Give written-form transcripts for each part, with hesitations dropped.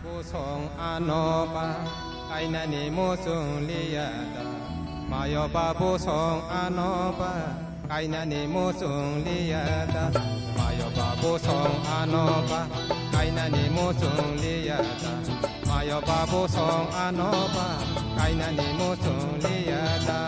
Bosong anoba kainani mosong liyada mayoba bosong anoba kainani mosong liyada mayoba bosong anoba kainani mosong liyada mayoba bosong anoba kainani mosong liyada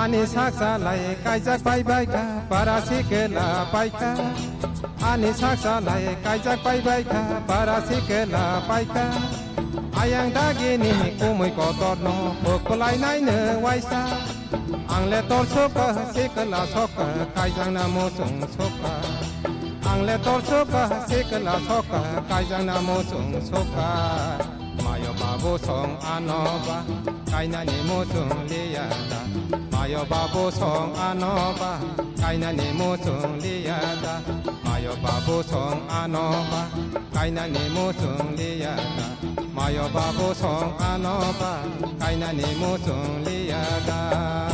Ani saksa lai kaijak bai bai ka parasikela bai ka Ani saksa lai kaijak bai bai ka parasikela bai ka Ayang dagini kumui kotor no pokolai nai ne waisa Angle tor soka sikela soka kaijang na mosong soka Angle tor soka sikela soka kaijang na mosong soka Mayo babo song anoba kainani mosong liyada Mayo babo song anoba kainani mosong liyada Mayo babo song anoba kainani mosong liyada Mayo babo song anoba kainani mosong liyada